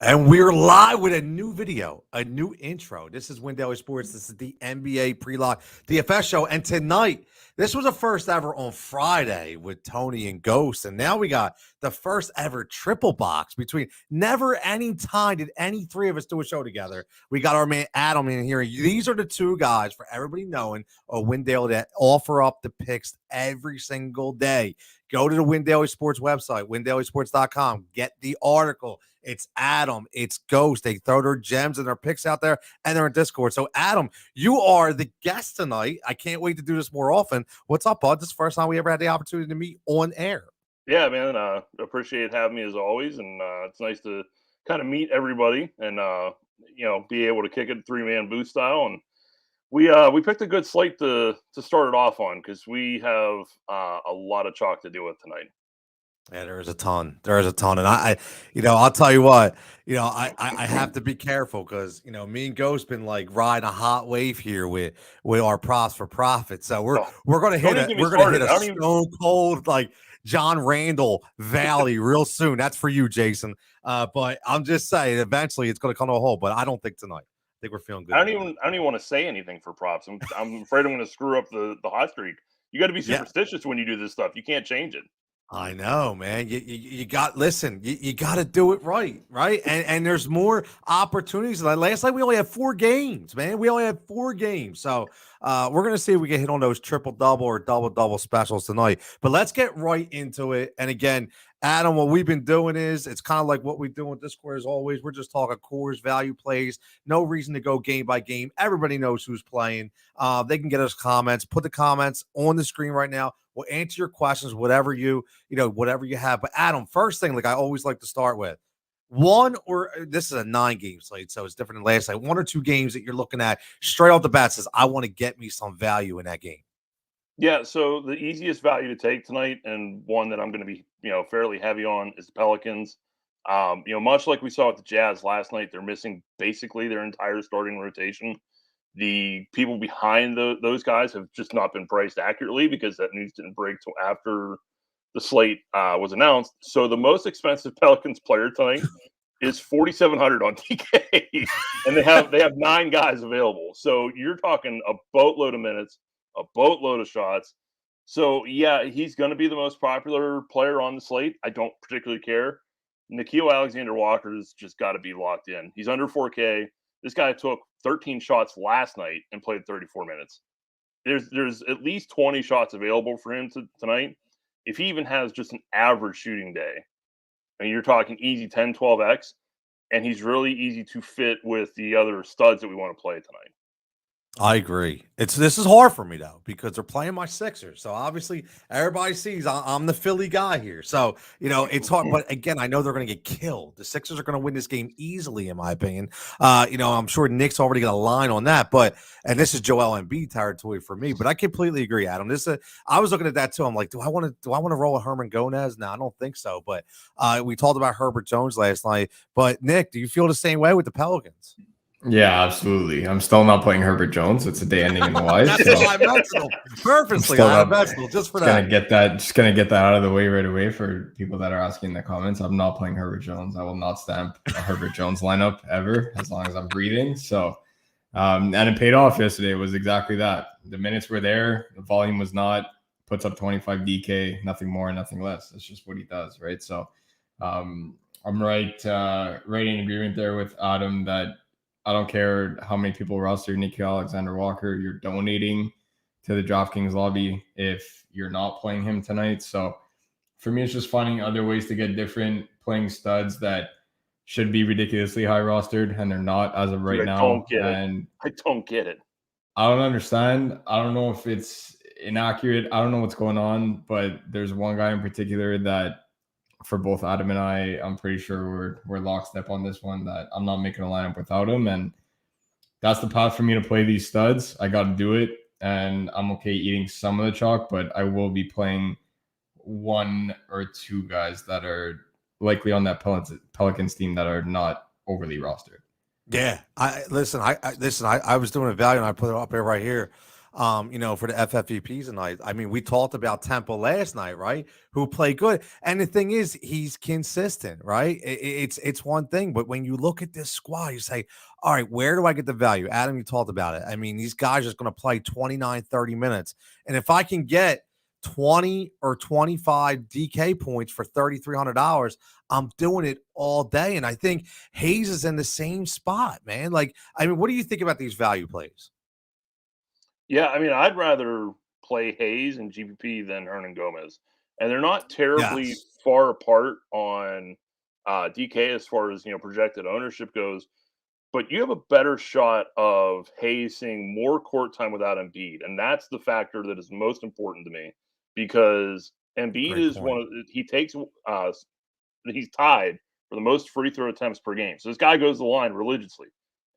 And we're live with a new video, a new intro. This is Win Daily Sports. This is the NBA Pre-Lock DFS show. And tonight, this was a first ever on Friday with Tony and Ghost. And now we got the first ever triple box between never any time did any three of us do a show together. We got our man Adam in here. These are the two guys, for everybody knowing, of Win Daily that offer up the picks every single day. Go to the Win Daily Sports website, windailysports.com. Get the article. It's Adam. It's Ghost. They throw their gems and their picks out there, and they're in Discord. So, Adam, you are the guest tonight. I can't wait to do this more often. What's up, bud? This is the first time we ever had the opportunity to meet on air. Yeah, man. Appreciate having me as always, and it's nice to kind of meet everybody and be able to kick it 3-man booth style. And we picked a good slate to start it off on because we have a lot of chalk to deal with tonight. Yeah, there is a ton. And I'll tell you what, I have to be careful because, me and Ghost been like riding a hot wave here with our props for profit. So we're going to hit a stone cold, like John Randall Valley real soon. That's for you, Jason. But I'm just saying, eventually it's going to come to a hole, but I don't think tonight. I think we're feeling good. I don't even want to say anything for props. I'm afraid I'm going to screw up the hot streak. You got to be superstitious when you do this stuff. You can't change it. I know, man. You got you got to do it right? And there's more opportunities. Last night we only had 4 games, man. We only had 4 games. So we're gonna see if we can hit on those triple-double or double-double specials tonight. But let's get right into it. And again, Adam, what we've been doing is it's kind of like what we do with Discord as always. We're just talking cores, value plays. No reason to go game by game. Everybody knows who's playing. They can get us comments. Put the comments on the screen right now. We'll answer your questions, whatever you have. But Adam, first thing, like I always like to start with, this is a 9-game slate, so it's different than last night. 1 or 2 games that you're looking at straight off the bat says, I want to get me some value in that game. Yeah, so the easiest value to take tonight, and one that I'm going to be, fairly heavy on, is the Pelicans. Much like we saw with the Jazz last night, they're missing basically their entire starting rotation. The people behind those guys have just not been priced accurately because that news didn't break till after the slate was announced. So the most expensive Pelicans player tonight is $4,700 on DK, and they have 9 guys available. So you're talking a boatload of minutes, a boatload of shots. So yeah, he's going to be the most popular player on the slate. I don't particularly care. Nickeil Alexander-Walker's just got to be locked in. He's under 4K. This guy took 13 shots last night and played 34 minutes. There's at least 20 shots available for him tonight. If he even has just an average shooting day, and you're talking easy 10, 12x, and he's really easy to fit with the other studs that we want to play tonight. I agree. This is hard for me though because they're playing my Sixers. So obviously everybody sees I'm the Philly guy here. So it's hard. But again, I know they're going to get killed. The Sixers are going to win this game easily, in my opinion. I'm sure Nick's already got a line on that. And this is Joel Embiid territory for me. But I completely agree, Adam. I was looking at that too. I'm like, do I want to roll a Herman Gomez? No, I don't think so. But we talked about Herbert Jones last night. But Nick, do you feel the same way with the Pelicans? Yeah, absolutely. I'm still not playing Herbert Jones. It's a day ending in Y. That's why I mentioned purposely. I mentioned just for that. Just gonna get that out of the way right away for people that are asking in the comments. I'm not playing Herbert Jones. I will not stamp a Herbert Jones lineup ever as long as I'm breathing. So, and it paid off yesterday. It was exactly that. The minutes were there. The volume was not. Puts up 25 DK, nothing more, nothing less. That's just what he does, right? So, I'm right in agreement there with Adam that. I don't care how many people roster Nickeil Alexander-Walker. You're donating to the DraftKings lobby if you're not playing him tonight. So for me, it's just finding other ways to get different playing studs that should be ridiculously high rostered, and they're not as of right now. I don't get it. I don't understand. I don't know if it's inaccurate. I don't know what's going on, but there's one guy in particular that for both Adam and I'm pretty sure we're lockstep on this one that I'm not making a lineup without him. And that's the path for me to play these studs. I got to do it. And I'm okay eating some of the chalk, but I will be playing 1 or 2 guys that are likely on that Pelicans team that are not overly rostered. Yeah. I was doing a value and I put it up here right here. for the FFVPs tonight. I mean, we talked about Temple last night, right? Who played good. And the thing is, he's consistent, right? It's one thing, but when you look at this squad, you say, all right, where do I get the value? Adam, you talked about it. I mean, these guys are just going to play 29, 30 minutes. And if I can get 20 or 25 DK points for $3,300, I'm doing it all day. And I think Hayes is in the same spot, man. Like, I mean, what do you think about these value plays? Yeah, I mean, I'd rather play Hayes and GPP than Hernan Gomez, and they're not terribly Yes. far apart on DK as far as projected ownership goes. But you have a better shot of Hayes seeing more court time without Embiid, and that's the factor that is most important to me because Embiid Great is point. he's tied for the most free throw attempts per game. So this guy goes to the line religiously,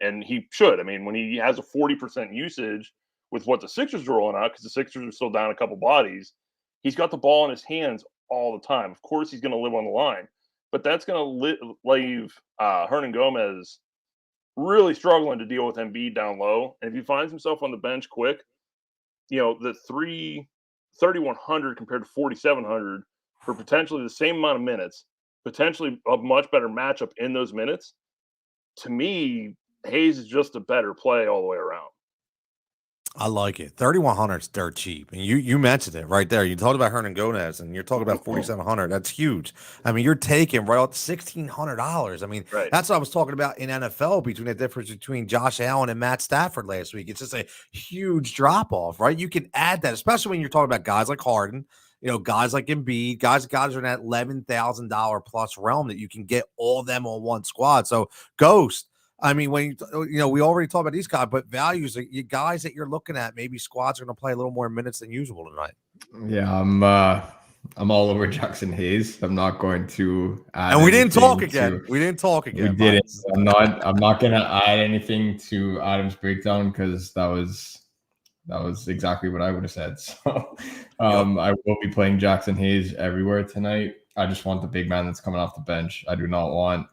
and he should. I mean, when he has a 40% usage with what the Sixers are rolling out, because the Sixers are still down a couple bodies, he's got the ball in his hands all the time. Of course, he's going to live on the line, but that's going to leave Hernan Gomez really struggling to deal with Embiid down low. And if he finds himself on the bench quick, the 3,100 compared to 4,700 for potentially the same amount of minutes, potentially a much better matchup in those minutes, to me, Hayes is just a better play all the way around. I like it. 3,100 is dirt cheap. And you mentioned it right there. You talked about Hernan Gomez and you're talking about 4,700. That's huge. I mean, you're taking right out $1,600. I mean, Right. That's what I was talking about in NFL between the difference between Josh Allen and Matt Stafford last week. It's just a huge drop off, right? You can add that, especially when you're talking about guys like Harden, guys like Embiid, guys are in that $11,000 plus realm that you can get all of them on one squad. So Ghost, I mean, when we already talked about these guys, but values, you guys that you're looking at, maybe squads are going to play a little more minutes than usual tonight. Yeah, I'm all over Jackson Hayes. I'm not going to add. And we didn't talk again. We didn't talk again. We didn't. I'm not going to add anything to Adam's breakdown because that was exactly what I would have said. So I will be playing Jackson Hayes everywhere tonight. I just want the big man that's coming off the bench. I do not want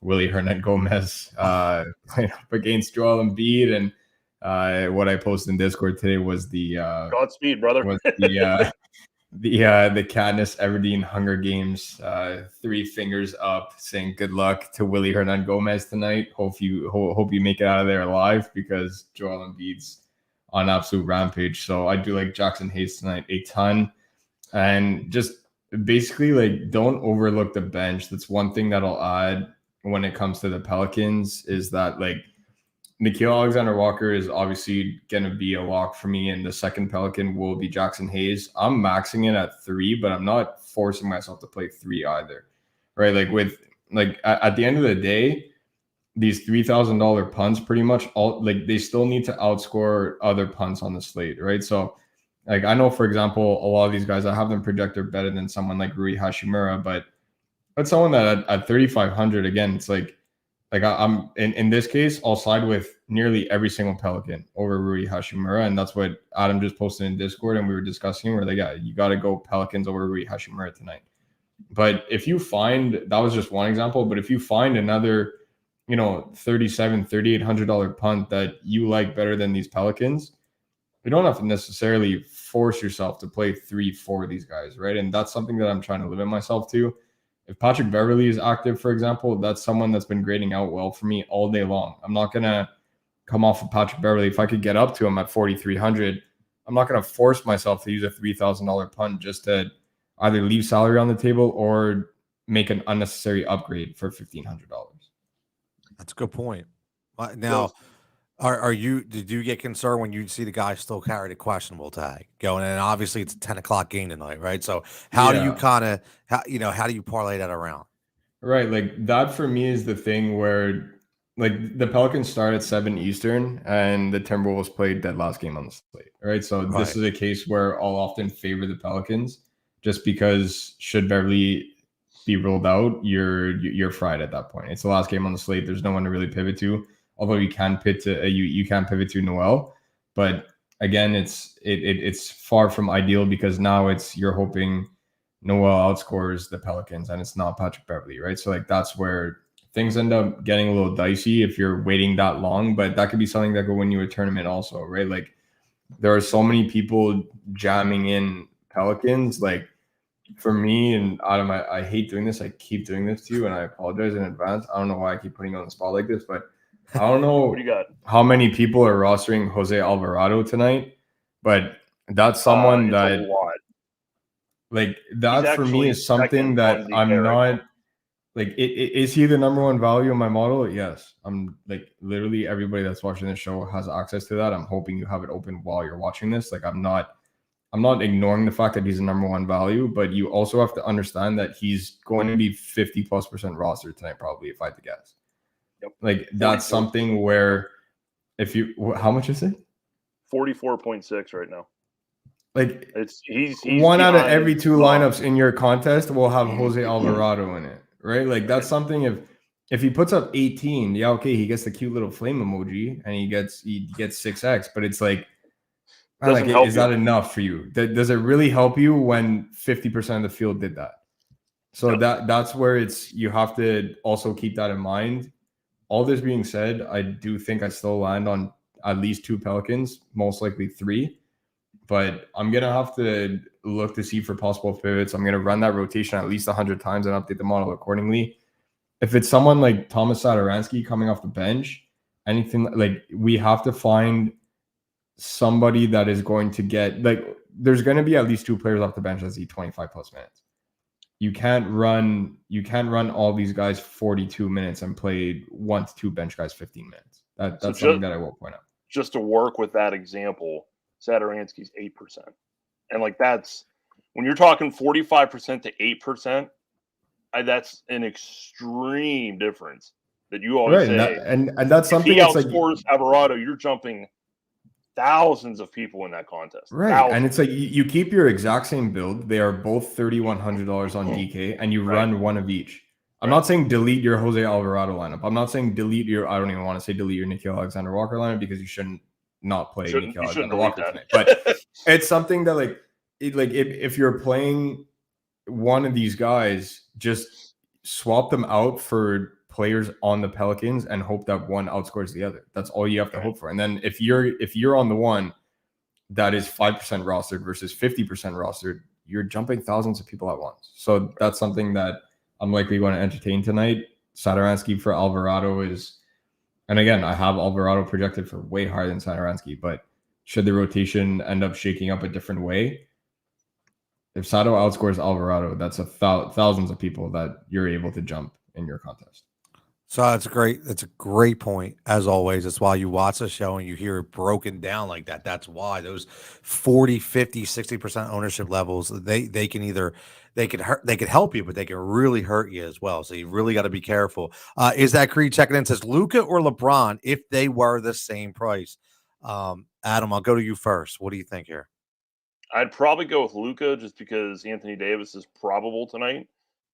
Willie Hernan Gomez playing up against Joel Embiid. And what I posted in Discord today was the Godspeed, brother. Was the Katniss Everdeen Hunger Games 3 fingers up, saying good luck to Willie Hernan Gomez tonight. Hope you make it out of there alive because Joel Embiid's on absolute rampage. So I do like Jackson Hayes tonight a ton, and just basically like don't overlook the bench. That's one thing that I'll add when it comes to the Pelicans is that like Nickeil Alexander-Walker is obviously going to be a lock for me, and the second Pelican will be Jackson Hayes. I'm maxing it at 3, but I'm not forcing myself to play 3 either, right? Like at the end of the day, these $3,000 punts pretty much all like they still need to outscore other punts on the slate, right? So like I know, for example, a lot of these guys, I have them projected better than someone like Rui Hashimura, but that's someone that at 3,500 again, it's like I'm in this case, I'll side with nearly every single Pelican over Rui Hashimura, and that's what Adam just posted in Discord, and we were discussing. We're like, yeah, you got to go Pelicans over Rui Hashimura tonight. But if you find, that was just one example, but if you find another, $3,700, $3,800 punt that you like better than these Pelicans, you don't have to necessarily force yourself to play 3-4 of these guys, right? And that's something that I'm trying to limit myself to. If Patrick Beverley is active, for example, that's someone that's been grading out well for me all day long. I'm not going to come off of Patrick Beverley. If I could get up to him at 4,300, I'm not going to force myself to use a $3,000 punt just to either leave salary on the table or make an unnecessary upgrade for $1,500. That's a good point. Now, did you get concerned when you see the guy still carry the questionable tag going? And obviously it's a 10 o'clock game tonight, right? So how do you how do you parlay that around? Right. Like that for me is the thing where like the Pelicans start at 7 Eastern and the Timberwolves play dead last game on the slate. Right. So this is a case where I'll often favor the Pelicans just because should Beverly be ruled out, you're fried at that point. It's the last game on the slate. There's no one to really pivot to. Although you can pivot to Noel, but again, it's far from ideal because now you're hoping Noel outscores the Pelicans and it's not Patrick Beverley, right? So like that's where things end up getting a little dicey if you're waiting that long, but that could be something that could win you a tournament also, right? Like there are so many people jamming in Pelicans. Like for me and Adam, I hate doing this. I keep doing this to you, and I apologize in advance. I don't know why I keep putting you on the spot like this, but I don't know What do you got? how many people are rostering Jose Alvarado tonight, but that's someone It's that a lot. like that for me actually is something second that on DK I'm right not now. like. Is he the number one value in my model? Yes. I'm like literally everybody that's watching this show has access to that. I'm hoping you have it open while you're watching this. Like I'm not ignoring the fact that he's a number one value, but you also have to understand that he's going to be 50+% roster tonight, probably, if I had to guess. Yep. Like that's something where if you, how much is it? 44.6 right now. Like he's one out of behind every two lineups in your contest will have Jose Alvarado in it, right? Like that's something if he puts up 18, yeah, okay, he gets the cute little flame emoji and he gets 6x, but it's like, man, like is that enough for you? Does it really help you when 50% of the field did that? So that's where you have to also keep that in mind. All this being said, I do think I still land on at least 2 Pelicans, most likely 3. But I'm going to have to look to see for possible pivots. I'm going to run that rotation at least 100 times and update the model accordingly. If it's someone like Thomas Satoransky coming off the bench, anything like we have to find somebody that is going to get like there's going to be at least 2 players off the bench that see 25+ minutes. You can't run all these guys 42 minutes and play 1 to 2 bench guys 15 minutes. That's something that I will point out. Just to work with that example, Satoransky's 8%. And like that's when you're talking 45% to 8%, that's an extreme difference that you always say. And that's something if he outscores Alvarado, you're jumping thousands of people in that contest. Right. Thousands. And it's like you keep your exact same build. They are both $3,100 on DK and you run one of each. I'm not saying delete your Jose Alvarado lineup. I'm not saying delete your, I don't even want to say delete your Nickeil Alexander-Walker lineup because you shouldn't not play Nickeil Alexander-Walker tonight. But it's something that like if you're playing one of these guys, just swap them out for players on the Pelicans and hope that one outscores the other. That's all you have to hope for. And then if you're on the one that is 5% rostered versus 50% rostered, you're jumping thousands of people at once. So that's something that I'm likely going to entertain tonight. Satoransky for Alvarado is, and again, I have Alvarado projected for way higher than Satoransky, but should the rotation end up shaking up a different way, if Sato outscores Alvarado, that's thousands of people that you're able to jump in your contest. So that's a great point. As always, that's why you watch the show and you hear it broken down like that. That's why those 40, 50, 60% ownership levels, they could help you, but they can really hurt you as well. So you really got to be careful. Is that Creed checking in? Says Luka or LeBron if they were the same price? Adam, I'll go to you first. What do you think here? I'd probably go with Luka just because Anthony Davis is probable tonight.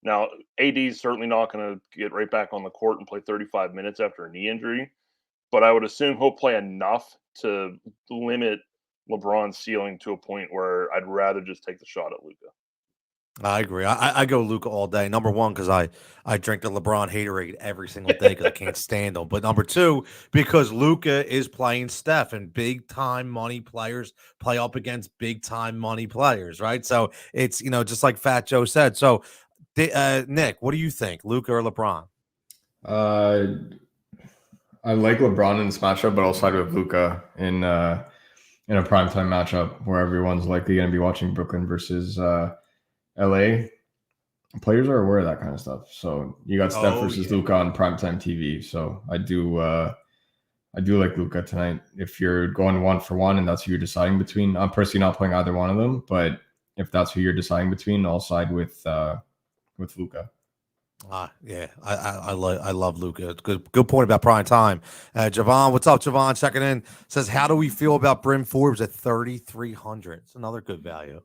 Now, AD is certainly not going to get right back on the court and play 35 minutes after a knee injury, but I would assume he'll play enough to limit LeBron's ceiling to a point where I'd rather just take the shot at Luka. I agree. I go Luka all day. Number one, because I drink the LeBron haterade every single day because I can't stand him. But number two, because Luka is playing Steph, and big time money players play up against big time money players, right? So it's just like Fat Joe said. So Nick, what do you think, Luka or LeBron? I like LeBron in this matchup, but I'll side with Luka in a primetime matchup where everyone's likely going to be watching Brooklyn versus LA. Players are aware of that kind of stuff. So you got Steph versus Luka on primetime TV. So I do like Luka tonight. If you're going 1-for-1 and that's who you're deciding between, I'm personally not playing either one of them, but if that's who you're deciding between, I'll side with Luka. Yeah, I love Luka. Good point about prime time. Javon, what's up, Javon? Checking in, says, how do we feel about Bryn Forbes at 3,300? It's another good value.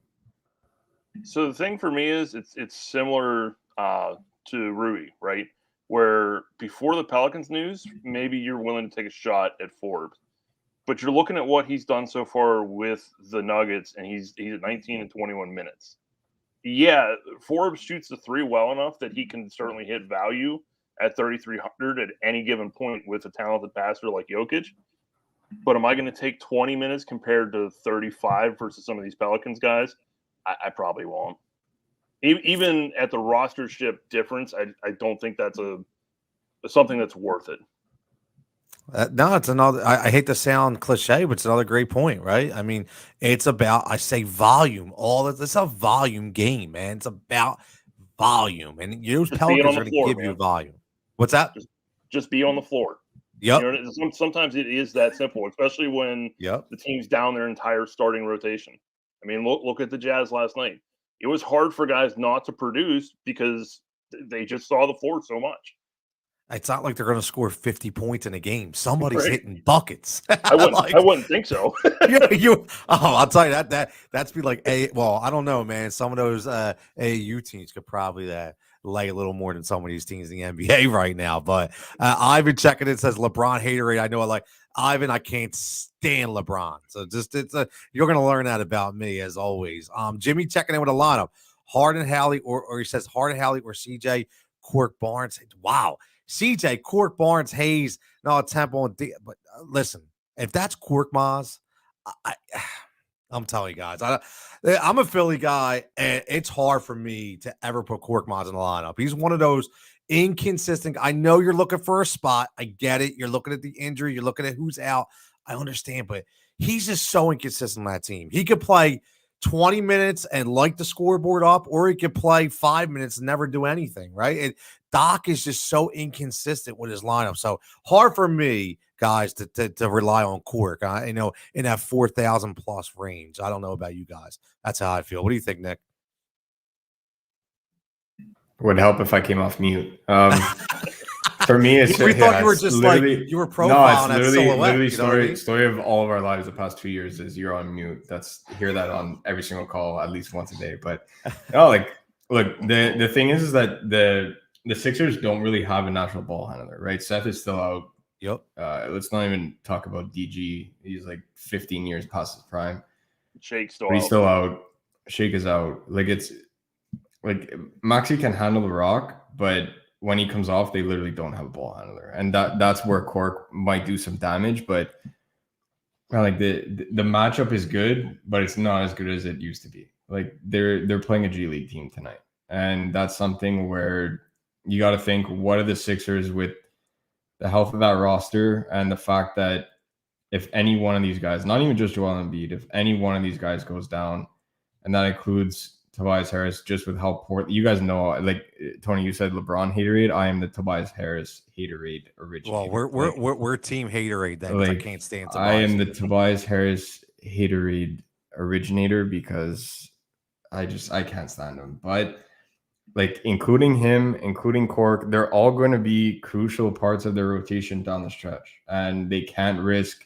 So the thing for me is it's similar to Rui, right? Where before the Pelicans news, maybe you're willing to take a shot at Forbes, but you're looking at what he's done so far with the Nuggets, and he's at 19 and 21 minutes. Yeah, Forbes shoots the three well enough that he can certainly hit value at 3,300 at any given point with a talented passer like Jokic. But am I going to take 20 minutes compared to 35 versus some of these Pelicans guys? I probably won't. Even at the rostership difference, I don't think that's something that's worth it. No, it's another. I hate to sound cliche, but it's another great point, right? I mean, it's about I say volume. It's a volume game, man. It's about volume, and those Just being on Pelicans are the going to floor, give you man. volume. What's that? Just be on the floor. Yep. You know, sometimes it is that simple, especially when Yep. the team's down their entire starting rotation. I mean, look at the Jazz last night. It was hard for guys not to produce because they just saw the floor so much. It's not like they're going to score 50 points in a game. Somebody's Right. hitting buckets. I wouldn't think so. I'll tell you that's be like I don't know, man. Some of those AAU teams could probably lay a little more than some of these teams in the NBA right now. But Ivan checking it says LeBron haterade. I know I like Ivan. I can't stand LeBron. So you're going to learn that about me as always. Jimmy checking in with a lineup. Harden, Halley, or he says Harden, Halley, or CJ, Cork, Barnes. Wow. CJ, Cork, Barnes, Hayes, no Temple, and but listen, if that's Cork, Maz, I'm telling you guys, I'm a Philly guy, and it's hard for me to ever put Cork Maz in the lineup. He's one of those inconsistent. I know you're looking for a spot. I get it. You're looking at the injury. You're looking at who's out. I understand, but he's just so inconsistent on that team. He could play 20 minutes and light the scoreboard up, or he could play 5 minutes and never do anything, right? Doc is just so inconsistent with his lineup. So hard for me, guys, to rely on Cork. In that 4,000 plus range. I don't know about you guys. That's how I feel. What do you think, Nick? Would help if I came off mute. For me, it's we thought you were just like you were profiling that silhouette. Literally story of all of our lives the past 2 years is you're on mute. Hear that on every single call at least once a day. But look, the thing is that the Sixers don't really have a natural ball handler, right? Seth is still out. Yep. Let's not even talk about DG. He's like 15 years past his prime. Shake's still out. Shake is out. It's like Maxey can handle the rock, but when he comes off, they literally don't have a ball handler, and that's where Cork might do some damage. But the matchup is good, but it's not as good as it used to be. Like they're playing a G League team tonight, and that's something where you got to think: what are the Sixers with the health of that roster and the fact that if any one of these guys, not even just Joel Embiid, if any one of these guys goes down, and that includes Tobias Harris, just with how poor you guys know, like Tony, you said LeBron haterade. I am the Tobias Harris haterade originator. Well, we're team haterade then. I can't stand Tobias. I am the Tobias Harris haterade originator because I can't stand him. But including him, including Cork, they're all going to be crucial parts of their rotation down the stretch, and they can't risk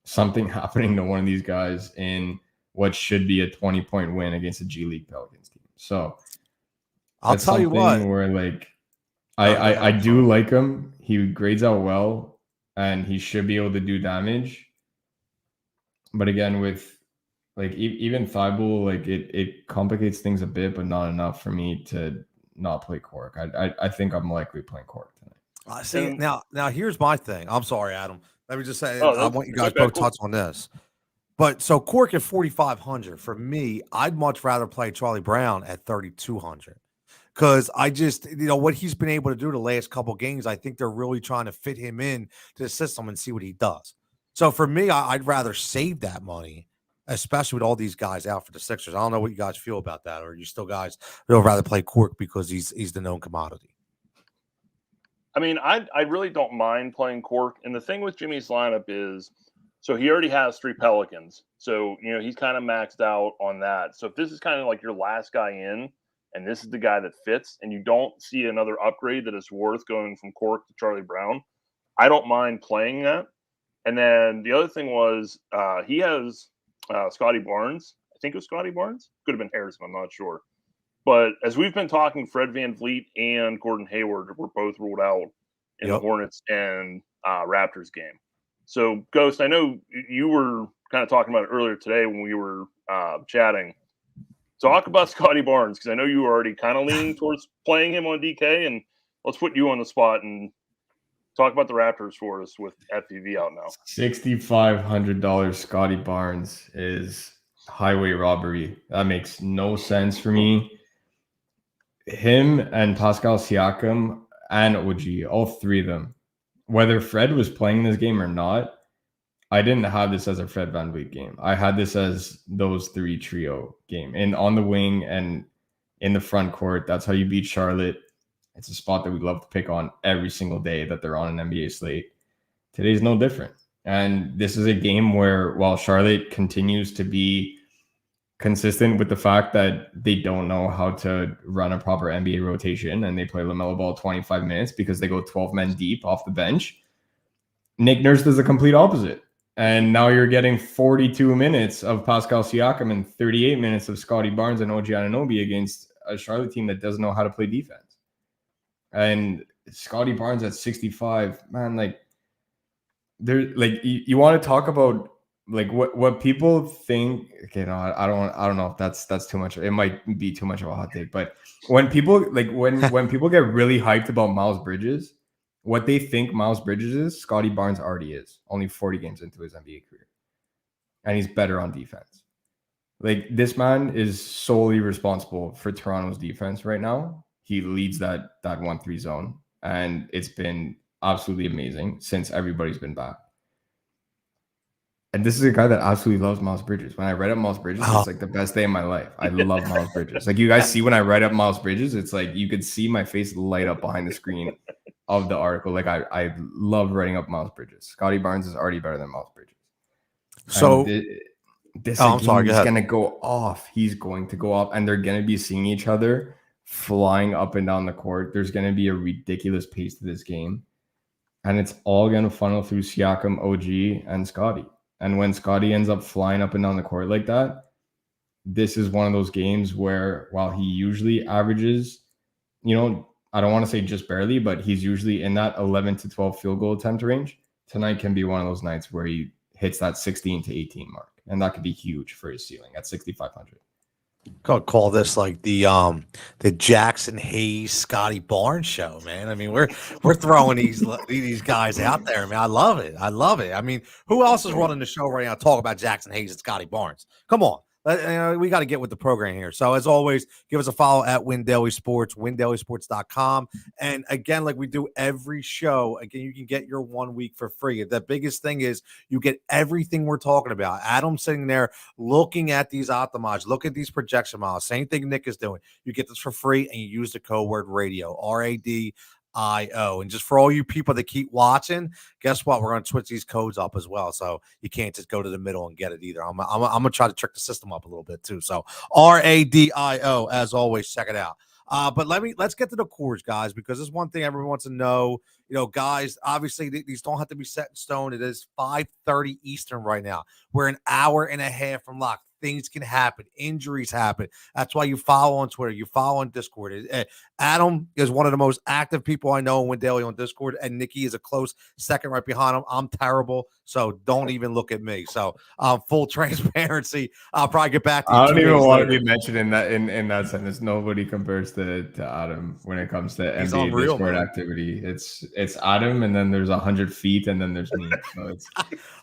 something happening to one of these guys in what should be a 20-point win against a G League Pelicans team. So I'll tell you what, where I do like him. He grades out well and he should be able to do damage. But again, with even Thibault, it complicates things a bit, but not enough for me to not play Cork. I think I'm likely playing Cork tonight. See, now here's my thing. I'm sorry, Adam. Let me just say, I want you guys both touch on this. But so Cork at 4,500 for me, I'd much rather play Charlie Brown at 3,200 because I just, what he's been able to do the last couple games, I think they're really trying to fit him in to the system and see what he does. So for me, I'd rather save that money, especially with all these guys out for the Sixers. I don't know what you guys feel about that, or you still guys would rather play Cork because he's the known commodity. I mean, I really don't mind playing Cork, and the thing with Jimmy's lineup is, so he already has 3 Pelicans. So, he's kind of maxed out on that. So if this is kind of like your last guy in, and this is the guy that fits, and you don't see another upgrade that is worth going from Cork to Charlie Brown, I don't mind playing that. And then the other thing was he has Scotty Barnes. I think it was Scotty Barnes. Could have been Harrison. I'm not sure. But as we've been talking, Fred VanVleet and Gordon Hayward were both ruled out in the Hornets and Raptors game. So, Ghost, I know you were kind of talking about it earlier today when we were chatting. Talk about Scotty Barnes, because I know you were already kind of leaning towards playing him on DK, and let's put you on the spot and talk about the Raptors for us with FPV out now. $6,500 Scotty Barnes is highway robbery. That makes no sense for me. Him and Pascal Siakam and OG, all three of them, whether Fred was playing this game or not, I didn't have this as a Fred VanVleet game. I had this as those three trio game. And on the wing and in the front court, that's how you beat Charlotte. It's a spot that we love to pick on every single day that they're on an NBA slate. Today's no different. And this is a game where while Charlotte continues to be consistent with the fact that they don't know how to run a proper NBA rotation and they play LaMelo Ball 25 minutes because they go 12 men deep off the bench, Nick Nurse does the complete opposite. And now you're getting 42 minutes of Pascal Siakam and 38 minutes of Scotty Barnes and OG Anunoby against a Charlotte team that doesn't know how to play defense. And Scotty Barnes at 65, man, like, there, like you want to talk about like what people think. Okay, no, I don't know if that's too much. It might be too much of a hot take, but when people like when people get really hyped about Miles Bridges, what they think Miles Bridges is, Scotty Barnes already is. Only 40 games into his NBA career, and he's better on defense. Like, this man is solely responsible for Toronto's defense right now. He leads that 1-3 zone, and it's been absolutely amazing since everybody's been back. And this is a guy that absolutely loves Miles Bridges. When I write up Miles Bridges, it's like the best day of my life. I love Miles Bridges. Like, you guys see when I write up Miles Bridges, it's like you could see my face light up behind the screen of the article. Like, I love writing up Miles Bridges. Scotty Barnes is already better than Miles Bridges. So this I'm sorry, is going to go off. He's going to go off, and they're going to be seeing each other flying up and down the court. There's going to be a ridiculous pace to this game. And it's all going to funnel through Siakam, OG, and Scotty. And when Scotty ends up flying up and down the court like that, this is one of those games where, while he usually averages, I don't want to say just barely, but he's usually in that 11 to 12 field goal attempt range. Tonight can be one of those nights where he hits that 16 to 18 mark. And that could be huge for his ceiling at 6,500. Call this like the Jackson Hayes Scotty Barnes show, man. I mean, we're throwing these guys out there, man. I love it. I mean, who else is running the show right now? Talk about Jackson Hayes and Scotty Barnes. Come on. We got to get with the program here. So, as always, give us a follow at Win Daily Sports, windailysports.com. And again, like we do every show, again, you can get your 1 week for free. The biggest thing is you get everything we're talking about. Adam's sitting there looking at these optimize, look at these projection models. Same thing Nick is doing. You get this for free, and you use the code word radio, RADIO. And just for all you people that keep watching, guess what? We're going to switch these codes up as well. So you can't just go to the middle and get it either. I'm going to try to trick the system up a little bit too. So RADIO, as always, check it out. But let's get to the cores, guys, because this is one thing everyone wants to know. Guys, obviously these don't have to be set in stone. It is 5:30 Eastern right now. We're an hour and a half from lock. Things can happen. Injuries happen. That's why you follow on Twitter. You follow on Discord. Adam is one of the most active people I know in Win Daily on Discord, and Nikki is a close second right behind him. I'm terrible, so don't even look at me. So full transparency. I'll probably get back to you. I don't even want to be mentioned in that sentence. Nobody compares to Adam when it comes to NBA Discord activity. It's Adam, and then there's 100 feet, and then there's me. So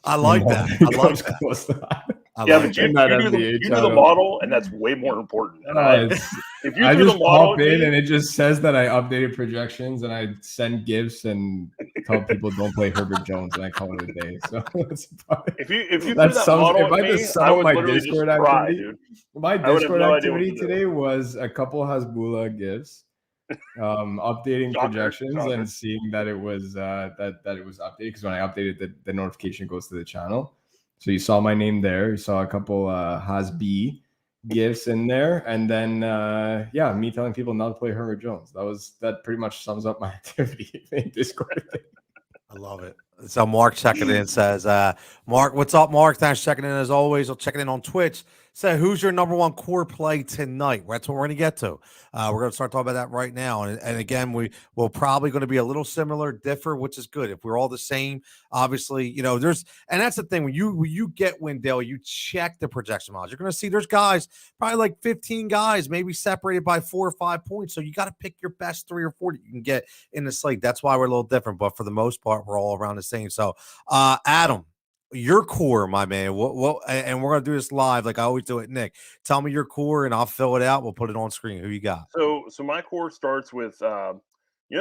I like that. I like that. But you do the model, and that's way more important. If you do the model, pop in and it just says that I updated projections, and I send gifts and tell people don't play Herbert Jones, and I call it a day. So if you do that model, if I just sum my Discord activity, my Discord activity today was a couple Hasbulla gifts, updating projections and seeing that it was that it was updated, because when I updated the notification goes to the channel. So you saw my name there. You saw a couple Hasb gifts in there, and then me telling people not to play Herbert Jones. That pretty much sums up my activity in Discord. I love it. So Mark checking in says, Mark, what's up, Mark? Thanks for checking in as always. I'll check it in on Twitch. So who's your number one core play tonight? That's what we're going to get to. We're going to start talking about that right now. And again, we're probably going to be a little similar, differ, which is good. If we're all the same, obviously, and that's the thing. When you get Wendell, you check the projection models. You're going to see there's guys, probably like 15 guys, maybe separated by 4 or 5 points. So you got to pick your best 3 or 4 that you can get in the slate. That's why we're a little different. But for the most part, we're all around the same. So, Adam, your core, my man. What? And we're gonna do this live, like I always do it. Nick, tell me your core, and I'll fill it out. We'll put it on screen. Who you got? So my core starts with the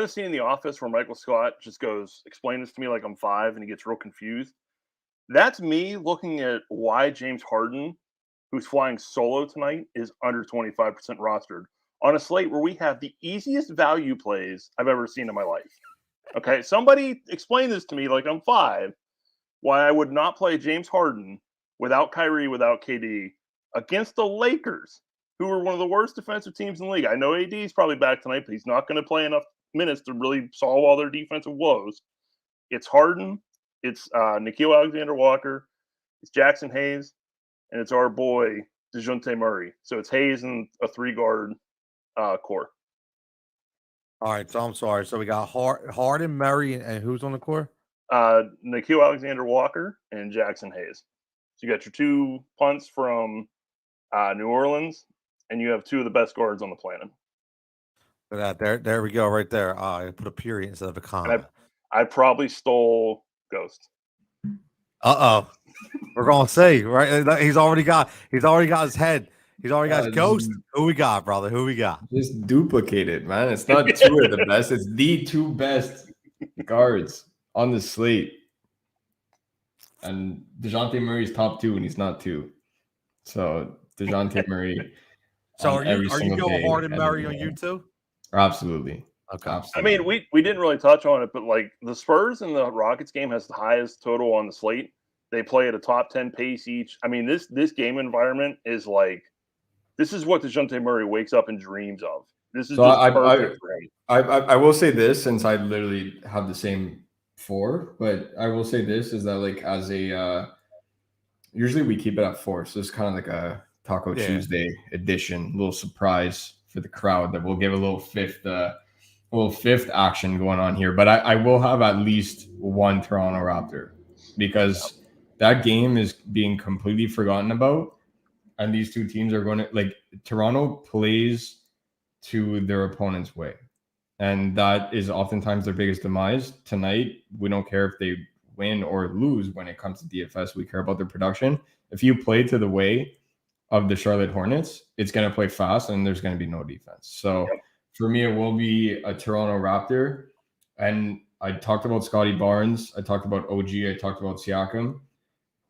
scene in The Office where Michael Scott just goes, "Explain this to me like I'm 5," and he gets real confused. That's me looking at why James Harden, who's flying solo tonight, is under 25% rostered on a slate where we have the easiest value plays I've ever seen in my life. Okay, somebody explain this to me like I'm 5. Why I would not play James Harden without Kyrie, without KD, against the Lakers, who are one of the worst defensive teams in the league. I know AD is probably back tonight, but he's not going to play enough minutes to really solve all their defensive woes. It's Harden, it's Nickeil Alexander-Walker, it's Jackson Hayes, and it's our boy DeJounte Murray. So it's Hayes and a 3-guard core. All right, so I'm sorry. So we got Harden, Murray, and who's on the core? Nickeil Alexander-Walker and Jackson Hayes. So you got your 2 punts from New Orleans, and you have 2 of the best guards on the planet. Look at that. There we go, right there. I put a period instead of a comma. I probably stole Ghost. We're gonna see, right? He's already got his head. He's already got his Ghost. Who we got, brother? Who we got? Just duplicate it, man. It's not 2 of the best. It's the 2 best guards on the slate. And DeJounte Murray's top 2, and he's not 2. So DeJounte Murray. So are you going Harden Murray on you too? Absolutely. Okay. Absolutely. I mean, we didn't really touch on it, but like the Spurs and the Rockets game has the highest total on the slate. They play at a top 10 pace each. I mean, this game environment is like, this is what DeJounte Murray wakes up and dreams of. This is just perfect for him. I will say this, since I literally have the same 4, but I will say this is that like as a usually we keep it at 4, so it's kind of like a Taco Tuesday edition, little surprise for the crowd that we'll give a little fifth action going on here. But I will have at least 1 Toronto Raptor, because that game is being completely forgotten about, and these 2 teams are going to, like, Toronto plays to their opponent's way, and that is oftentimes their biggest demise. Tonight, we don't care if they win or lose when it comes to DFS. We care about their production. If you play to the way of the Charlotte Hornets, it's going to play fast and there's going to be no defense. So for me, it will be a Toronto Raptor. And I talked about Scotty Barnes. I talked about OG. I talked about Siakam.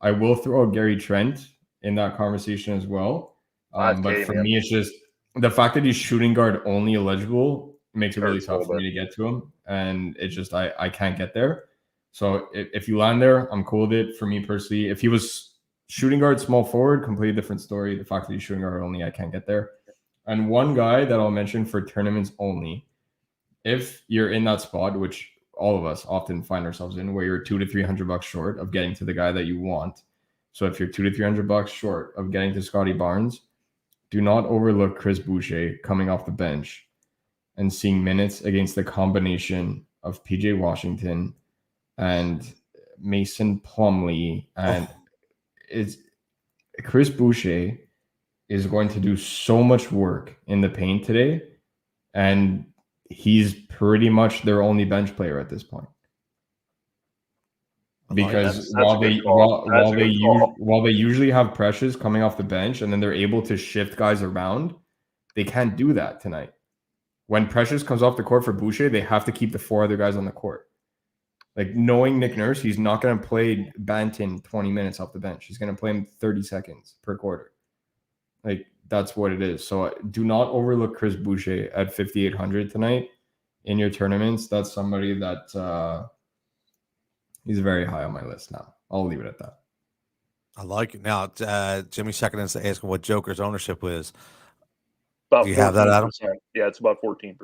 I will throw Gary Trent in that conversation as well. But for me, it's just the fact that he's shooting guard only eligible makes it really tough for me to get to him. And it's just, I can't get there. So if you land there, I'm cool with it. For me personally, if he was shooting guard, small forward, completely different story. The fact that he's shooting guard only, I can't get there. And one guy that I'll mention for tournaments only, if you're in that spot, which all of us often find ourselves in, where you're $200 to $300 short of getting to the guy that you want. So if you're $200 to $300 short of getting to Scotty Barnes, do not overlook Chris Boucher coming off the bench and seeing minutes against the combination of PJ Washington and Mason Plumlee. And it's Chris Boucher is going to do so much work in the paint today, and he's pretty much their only bench player at this point. Because while they usually have Precious coming off the bench and then they're able to shift guys around, they can't do that tonight. When Precious comes off the court for Boucher, they have to keep the 4 other guys on the court. Like, knowing Nick Nurse, he's not going to play Banton 20 minutes off the bench. He's going to play him 30 seconds per quarter. Like, that's what it is. So do not overlook Chris Boucher at 5,800 tonight in your tournaments. That's somebody that he's very high on my list now. I'll leave it at that. I like it. Now, Jimmy second is asking what Joker's ownership is. About Do you have that, Adam? Yeah, it's about 14%.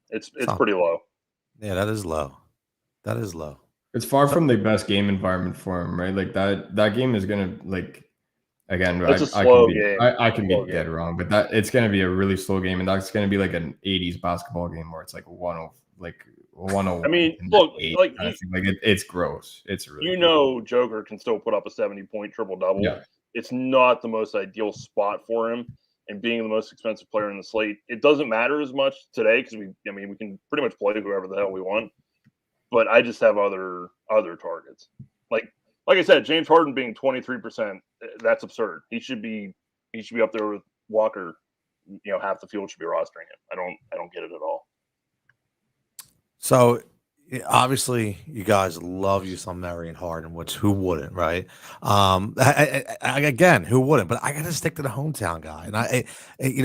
It's pretty low. Yeah, that is low. That is low. It's far from the best game environment for him, right? Like that game is gonna, like, Again, It's a I slow can be game. I can Slow be dead wrong, but that it's going to be a really slow game, and that's going to be like an 80s basketball game where it's like 101 I mean, and look, 8 like kind of thing. Like it's gross. It's really Joker can still put up a 70-point triple double. yeah. It's not the most ideal spot for him, and being the most expensive player in the slate, it doesn't matter as much today because we can pretty much play whoever the hell we want. But I just have other targets. Like I said, James Harden being 23%, that's absurd. He should be up there with Walker. Half the field should be rostering him. I don't get it at all. So obviously, you guys love you some Marion Harden, which who wouldn't, right? Again, who wouldn't? But I got to stick to the hometown guy, and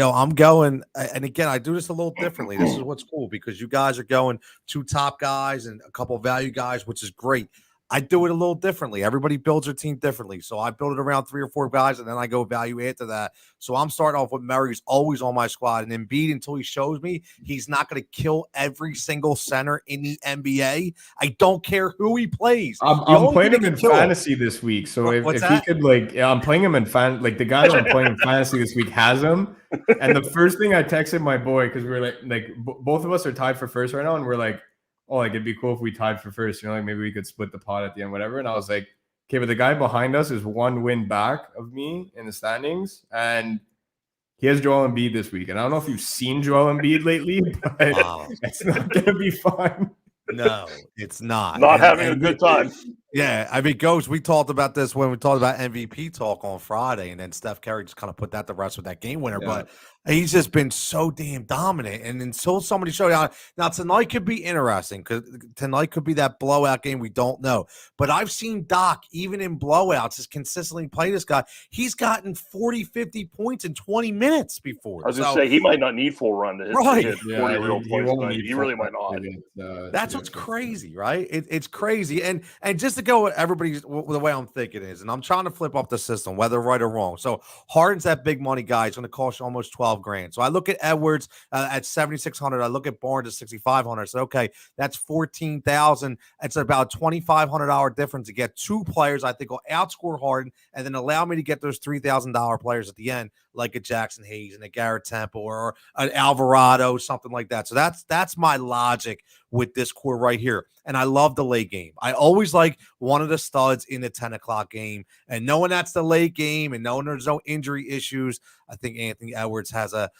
I'm going. And again, I do this a little differently. This is what's cool because you guys are going 2 top guys and a couple of value guys, which is great. I do it a little differently. Everybody builds their team differently. So I build it around 3 or 4 guys, and then I go value after that. So I'm starting off with Murray, who's always on my squad. And Embiid, until he shows me he's not going to kill every single center in the NBA, I don't care who he plays. I'm playing him in fantasy this week. So if he could, I'm playing him in the guy that I'm playing in fantasy this week has him. And the first thing I texted my boy, because we were both of us are tied for first right now, and we're like, oh, it'd be cool if we tied for first. Maybe we could split the pot at the end, whatever. And I was like, okay, but the guy behind us is 1 win back of me in the standings, and he has Joel Embiid this week. And I don't know if you've seen Joel Embiid lately, but it's not going to be fun. No, it's not. Not having a good time. Yeah, I mean, Ghost, we talked about this when we talked about MVP talk on Friday, and then Steph Curry just kind of put that to rest with that game winner. Yeah. But he's just been so damn dominant. And until somebody showed out, now tonight could be interesting because tonight could be that blowout game. We don't know. But I've seen Doc, even in blowouts, just consistently play this guy. He's gotten 40, 50 points in 20 minutes before. I was going to say, he might not need full run to hit, right. to hit 40 real points. He really might not. That's what's crazy, right? It's crazy. And just to go with everybody's the way I'm thinking is, and I'm trying to flip up the system, whether right or wrong. So Harden's that big money guy. It's going to cost you almost $12,000. So I look at Edwards at 7,600. I look at Barnes at 6,500. So okay, that's 14,000. It's about $2,500 difference to get 2 players I think will outscore Harden and then allow me to get those $3,000 players at the end, like a Jackson Hayes and a Garrett Temple or an Alvarado, something like that. So that's my logic with this core right here. And I love the late game. I always like one of the studs in the 10 o'clock game. And knowing that's the late game and knowing there's no injury issues, I think Anthony Edwards has a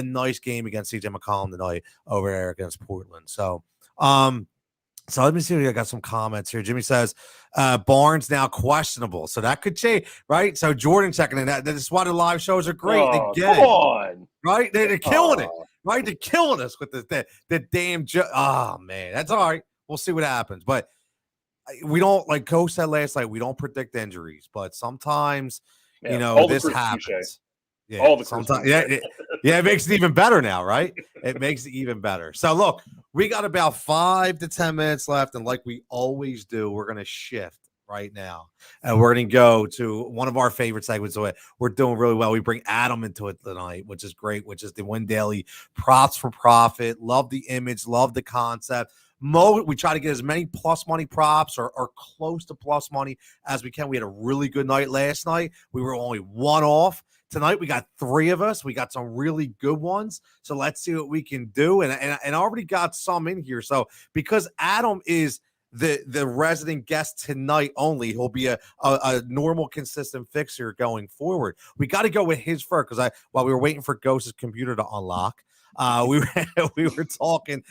nice game against CJ McCollum tonight over there against Portland. So let me see. I got some comments here. Jimmy says Barnes now questionable, so that could change, right? So Jordan checking in. That is why the live shows are great. Oh, come on, right? They're killing it, right? They're killing us with the damn. Oh man, that's all right. We'll see what happens, but we don't, like Coach said last night, we don't predict injuries, but sometimes this happens. Yeah, all the sometimes, it makes it even better now, right? It makes it even better. So look, we got about 5 to 10 minutes left, and like we always do, we're gonna shift right now, and we're gonna go to one of our favorite segments. So we're doing really well. We bring Adam into it tonight, which is great, which is the Win Daily Props for Profit. Love the image, love the concept. We try to get as many plus money props or close to plus money as we can. We had a really good night last night. We were only 1 off. Tonight, we got 3 of us. We got some really good ones. So let's see what we can do. And I already got some in here. So because Adam is the resident guest tonight only, he'll be a normal, consistent fixer going forward. We got to go with his first because while we were waiting for Ghost's computer to unlock, we were talking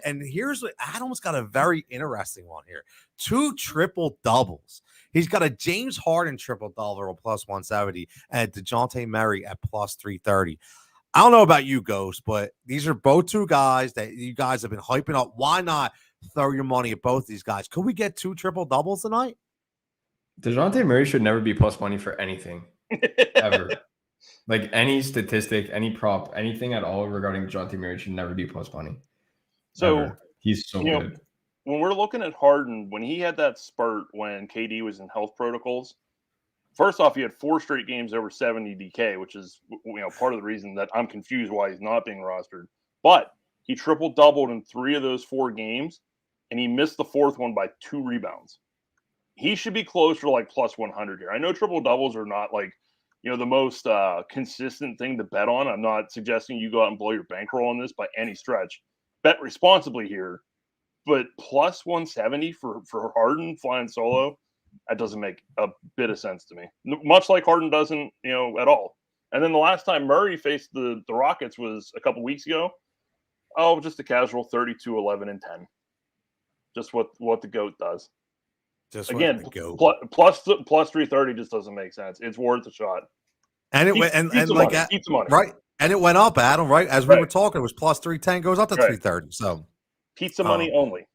and here's what Adam's got a very interesting one here. 2 triple doubles. He's got a James Harden triple double at plus 170 and DeJounte Murray at plus 330. I don't know about you, Ghost, but these are both 2 guys that you guys have been hyping up. Why not throw your money at both these guys? Could we get 2 triple doubles tonight? DeJounte Murray should never be plus money for anything ever. Like any statistic, any prop, anything at all regarding DeJounte Murray should never be plus money. So ever. He's so good. When we're looking at Harden, when he had that spurt when KD was in health protocols, first off, he had 4 straight games over 70 DK, which is part of the reason that I'm confused why he's not being rostered. But he triple-doubled in 3 of those 4 games, and he missed the 4th one by 2 rebounds. He should be closer to like plus 100 here. I know triple-doubles are not like the most consistent thing to bet on. I'm not suggesting you go out and blow your bankroll on this by any stretch. Bet responsibly here, but plus 170 for Harden flying solo, that doesn't make a bit of sense to me. Much like Harden doesn't, at all. And then the last time Murray faced the Rockets was a couple weeks ago. Oh, just a casual 32, 11, and 10. Just what the GOAT does. Just again, plus 330 just doesn't make sense. It's worth a shot. And it went and like keep the money. Right. And it went up, Adam, right? As we were talking, it was plus 310, goes up to 330. So pizza money only.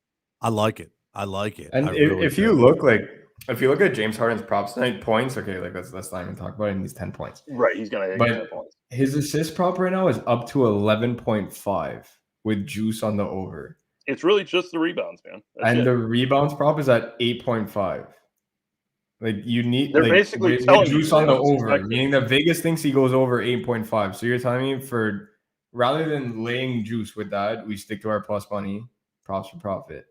I like it. I like it. And if you look at James Harden's props tonight, points, okay, like let's not even talk about it. He's 10 points. Right. He's gonna get 10 points. His assist prop right now is up to 11.5 with juice on the over. It's really just the rebounds, man. That's the rebounds prop is at 8.5. Like you need, they're basically telling juice on the over, meaning that Vegas thinks he goes over 8.5. So you're telling me rather than laying juice with that, we stick to our plus money, props for profit.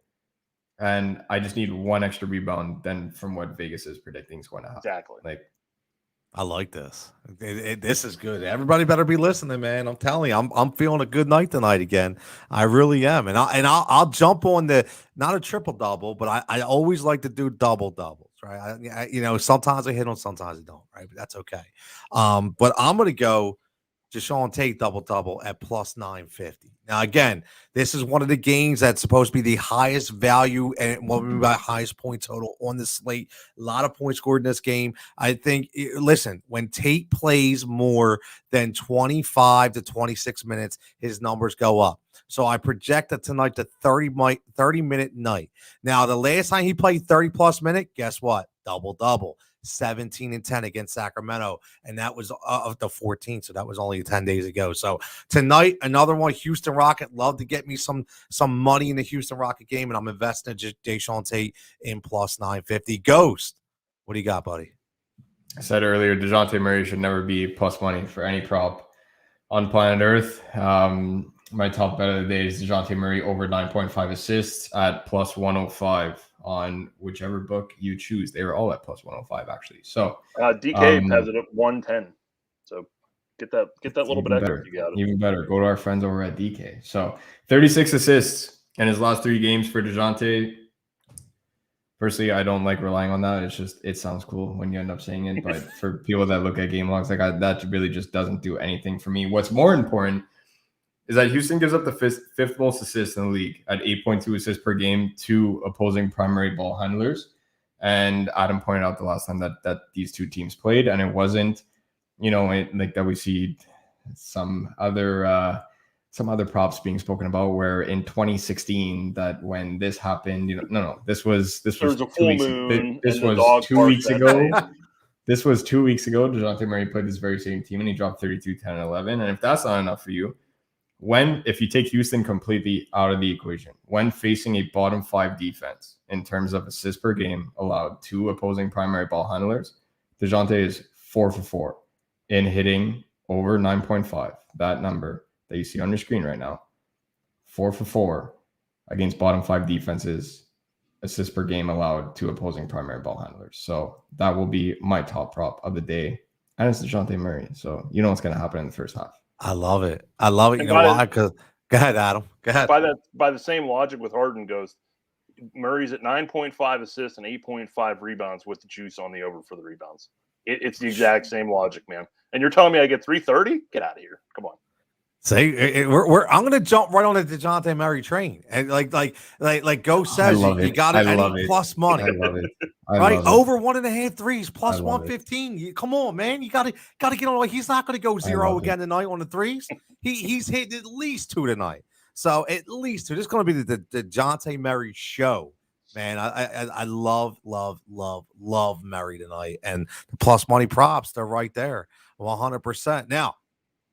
And I just need one extra rebound than from what Vegas is predicting is going to happen. Exactly. Like, I like this. This is good. Everybody better be listening, man. I'm telling you, I'm feeling a good night tonight again. I really am, and I'll jump on the not a triple double, but I always like to do double doubles, right? Sometimes I hit on, sometimes I don't, right? But that's okay. But I'm gonna go Deshaun Tate double at plus 950. Now, again, this is one of the games that's supposed to be the highest value and what we mean by highest point total on the slate. A lot of points scored in this game. I think, listen, when Tate plays more than 25 to 26 minutes, his numbers go up. So I project that tonight to 30-minute night. Now, the last time he played 30-plus minute, guess what? Double. 17 and 10 against Sacramento, and that was of the 14th, so that was only 10 days ago. So tonight, another one, Houston Rocket. Love to get me some money in the Houston Rocket game, and I'm investing in Deshaun Tate in plus 950. Ghost, what do you got, buddy? I said earlier, DeJounte Murray should never be plus money for any prop on planet Earth. My top bet of the day is DeJounte Murray over 9.5 assists at plus 105 on whichever book you choose. They were all at plus 105, actually. So DK has it at 110. So get that little bit extra. You got it. Even better. Go to our friends over at DK. So 36 assists in his last 3 games for DeJounte. Personally, I don't like relying on that. It's just, it sounds cool when you end up saying it. But for people that look at game logs, that really just doesn't do anything for me. What's more important is that Houston gives up the fifth most assists in the league at 8.2 assists per game to opposing primary ball handlers. And Adam pointed out the last time that these two teams played, and it wasn't, like that we see some other props being spoken about where in 2016 that when this happened, this was 2 weeks. This was 2 weeks ago. This was 2 weeks ago. DeJounte Murray played this very same team and he dropped 32, 10, and 11. And if that's not enough for you, if you take Houston completely out of the equation, when facing a bottom 5 defense in terms of assists per game allowed to opposing primary ball handlers, DeJounte is 4 for 4 in hitting over 9.5. That number that you see on your screen right now, 4 for 4 against bottom 5 defenses, assists per game allowed to opposing primary ball handlers. So that will be my top prop of the day. And it's DeJounte Murray. So you know what's going to happen in the first half. I love it. You know why? Because go ahead, Adam. Go ahead. By the same logic with Harden goes, Murray's at 9.5 assists and 8.5 rebounds with the juice on the over for the rebounds. It's the exact same logic, man. And you're telling me I get 330? Get out of here. Come on. See, I'm going to jump right on the DeJounte Murray train, and like Ghost says, you got it. Plus money. I love it. Right, over 1.5 threes plus 115. Come on, man, you got to get on. He's not going to go 0 again tonight on the threes. He's hitting at least 2 tonight. So at least 2. This is going to be the DeJounte Murray show, man. I love Murray tonight, and the plus money props, they're right there, 100%. Now,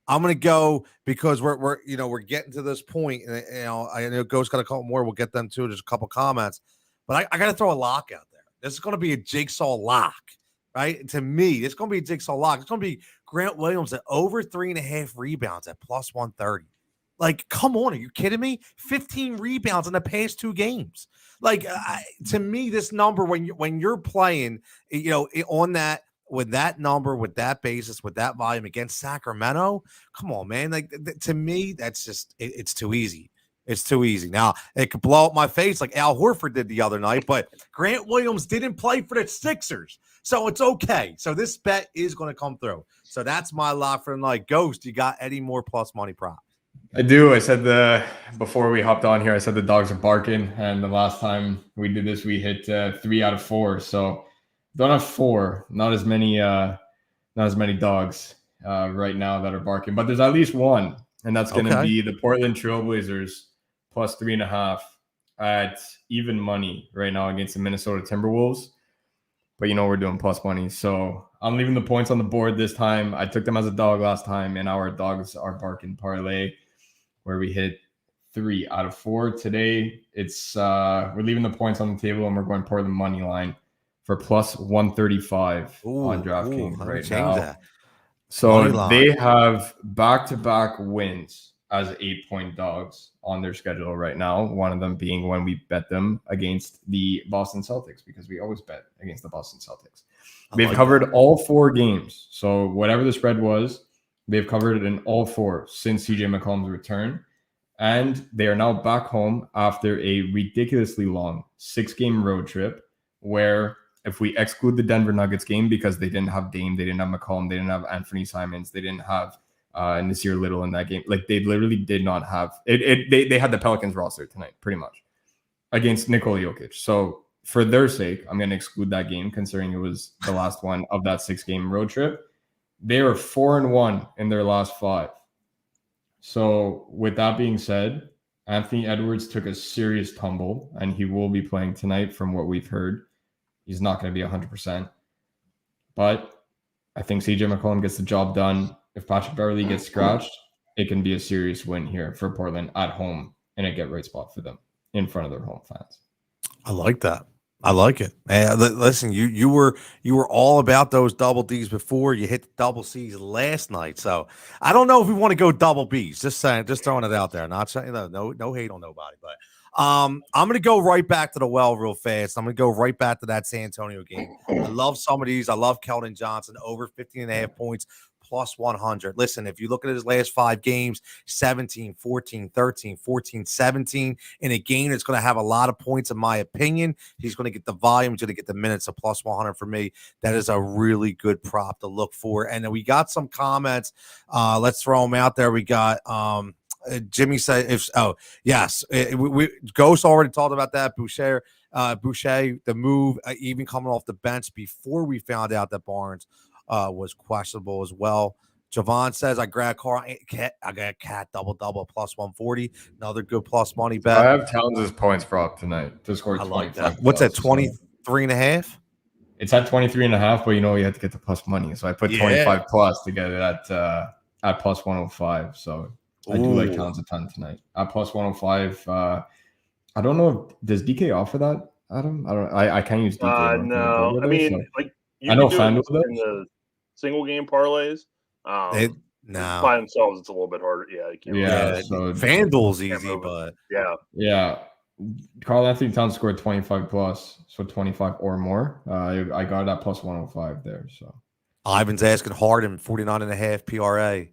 I'm going to go because we're getting to this point, and I know Ghost got a couple more. We'll get them too. There's a couple comments, but I got to throw a lock out there. This is going to be a Jigsaw lock, right? To me, it's going to be a Jigsaw lock. It's going to be Grant Williams at over 3.5 rebounds at plus 130. Like, come on, are you kidding me? 15 rebounds in the past 2 games. Like, to me, this number when you're playing, on that with that number, with that basis, with that volume against Sacramento, come on, man. Like to me, that's just it's too easy. It's too easy. Now it could blow up my face like Al Horford did the other night, but Grant Williams didn't play for the Sixers, so it's okay. So this bet is going to come through. So that's my lock for the night. Ghost, you got any more plus money props? I do. I said before we hopped on here, I said the dogs are barking, and the last time we did this, we hit 3 out of 4. So don't have 4, not as many dogs right now that are barking, but there's at least one, and that's going to be the Portland Trailblazers plus 3.5 at even money right now against the Minnesota Timberwolves. But we're doing plus money, so I'm leaving the points on the board this time. I took them as a dog last time, and our dogs are barking parlay, where we hit 3 out of 4 today. It's we're leaving the points on the table, and we're going Portland money line for plus 135 on DraftKings right now. That. So they have back-to-back wins as 8-point dogs on their schedule right now. One of them being when we bet them against the Boston Celtics, because we always bet against the Boston Celtics. They've covered all 4 games. So whatever the spread was, they've covered it in all 4 since CJ McCollum's return. And they are now back home after a ridiculously long 6-game road trip, where if we exclude the Denver Nuggets game, because they didn't have Dame, they didn't have McCollum, they didn't have Anthony Simons, they didn't have Nasir Little in that game. Like, they literally did not have it. They had the Pelicans roster tonight, pretty much, against Nikola Jokic. So for their sake, I'm going to exclude that game, considering it was the last one of that 6-game road trip. They are 4-1 in their last 5. So with that being said, Anthony Edwards took a serious tumble, and he will be playing tonight from what we've heard. He's not going to be 100%. But I think CJ McCollum gets the job done. If Patrick Beverley gets scratched, it can be a serious win here for Portland at home and a get-right spot for them in front of their home fans. I like that. I like it. And listen, you were all about those double Ds before. You hit the double Cs last night. So I don't know if we want to go double Bs. Just saying, just throwing it out there. Not saying no hate on nobody, but I'm gonna go right back to the well real fast. I'm gonna go right back to that San Antonio game. I love some of these. I love Keldon Johnson over 15.5 points. Plus 100. Listen, if you look at his last 5 games, 17, 14, 13, 14, 17, in a game that's going to have a lot of points, in my opinion, he's going to get the volume, he's going to get the minutes of plus 100 for me. That is a really good prop to look for. And then we got some comments. Let's throw them out there. We got Jimmy said, yes, Ghost already talked about that. Boucher, the move, even coming off the bench before we found out that Barnes was questionable as well. Javon says, I got Cat double plus 140. Another good plus money bet. I have Towns' points prop tonight to score 25. What's that, 23.5? It's at 23.5, but you had to get the plus money. So I put 25 plus to get it at plus 105. So I do like Towns a ton tonight. At plus 105. I don't know, does DK offer that, Adam? I can't use DK. No. I mean, I know FanDuel does. In the single game parlays. By themselves, it's a little bit harder. Yeah, so FanDuel's easy, but yeah. Karl Anthony Towns scored 25 plus, so 25 or more. I got that plus 105 there. So Ivan's asking Harden 49.5 PRA.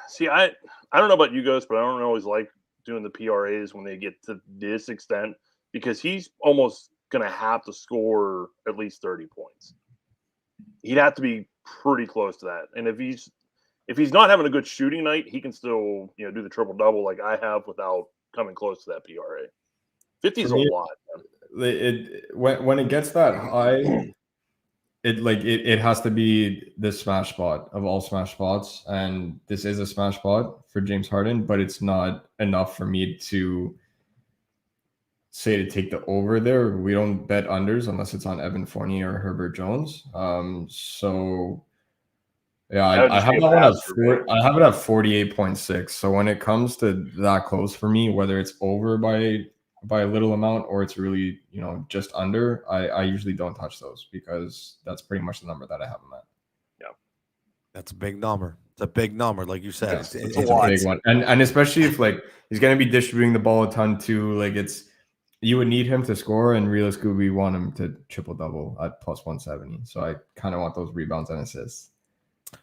See, I don't know about you guys, but I don't always like doing the PRAs when they get to this extent, because he's almost going to have to score at least 30 points. He'd have to be pretty close to that. And if he's not having a good shooting night, he can still, do the triple double like I have without coming close to that PRA. 50 is a lot. When it gets that high, it has to be the smash spot of all smash spots, and this is a smash spot for James Harden, but it's not enough for me to say to take the over there. We don't bet unders unless it's on Evan Fournier or Herbert Jones. So yeah, I have that one at I have it at 48.6. So when it comes to that close for me, whether it's over by a little amount or it's really just under, I usually don't touch those, because that's pretty much the number that I have them at. Yeah, that's a big number. It's a big number, like you said. It's a big one, and especially if he's going to be distributing the ball a ton too. you would need him to score, and realistically, we want him to triple double at plus 170. So I kind of want those rebounds and assists.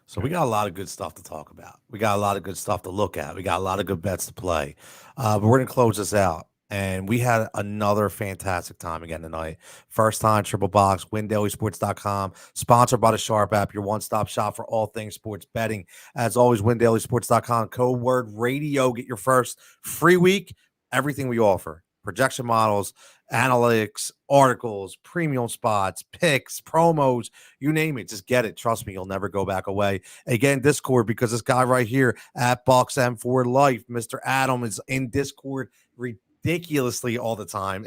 So we got a lot of good stuff to talk about. We got a lot of good stuff to look at. We got a lot of good bets to play. But we're going to close this out. And we had another fantastic time again tonight. First time triple box, windailysports.com, sponsored by the Sharp app, your one-stop shop for all things sports betting. As always, windailysports.com, code word radio. Get your first free week. Everything we offer. Projection models, analytics, articles, premium spots, picks, promos, you name it. Just get it. Trust me, you'll never go back away. Again, Discord, because this guy right here at Bucks M for Life, Mr. Adam, is in Discord ridiculously all the time.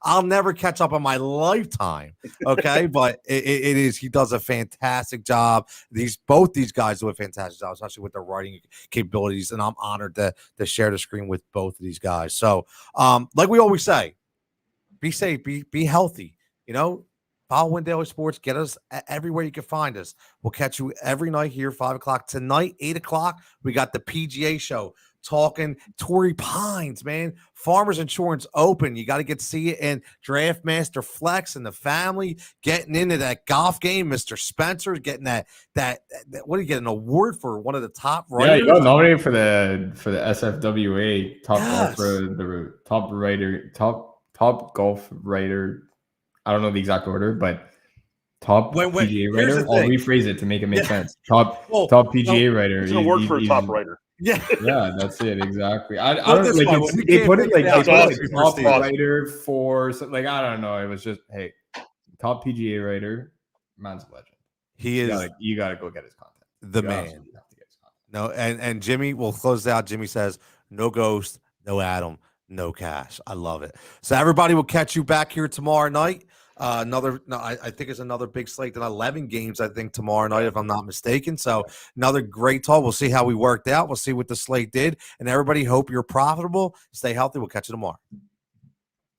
I'll never catch up on my lifetime. Okay. But it is, he does a fantastic job. Both these guys do a fantastic job, especially with their writing capabilities. And I'm honored to share the screen with both of these guys. So, like we always say, be safe, be healthy, follow Win Daily Sports, get us everywhere you can find us. We'll catch you every night here, 5 o'clock tonight, 8 o'clock. We got the PGA show. Talking Torrey Pines, man. Farmers Insurance Open. You got to get to see it in Draft Master Flex and the family getting into that golf game. Mr. Spencer getting that what do you get, an award for one of the top writers? Yeah, you got nominated for the SFWA top top golf writer. I don't know the exact order, but top PGA writer. I'll rephrase it to make it make sense. Top PGA writer. It's an award for a top writer. Yeah, that's it exactly. I don't know, like they put it like top writer for like I don't know. It was just top PGA writer, man's a legend. He is. You gotta go get his content. The man. Have to get his content. No, and Jimmy, we'll close out. Jimmy says, no ghost, no Adam, no cash. I love it. So everybody will catch you back here tomorrow night. I think it's another big slate. Then 11 games, I think, tomorrow night, if I'm not mistaken. So another great talk. We'll see how we worked out. We'll see what the slate did. And everybody, hope you're profitable. Stay healthy. We'll catch you tomorrow.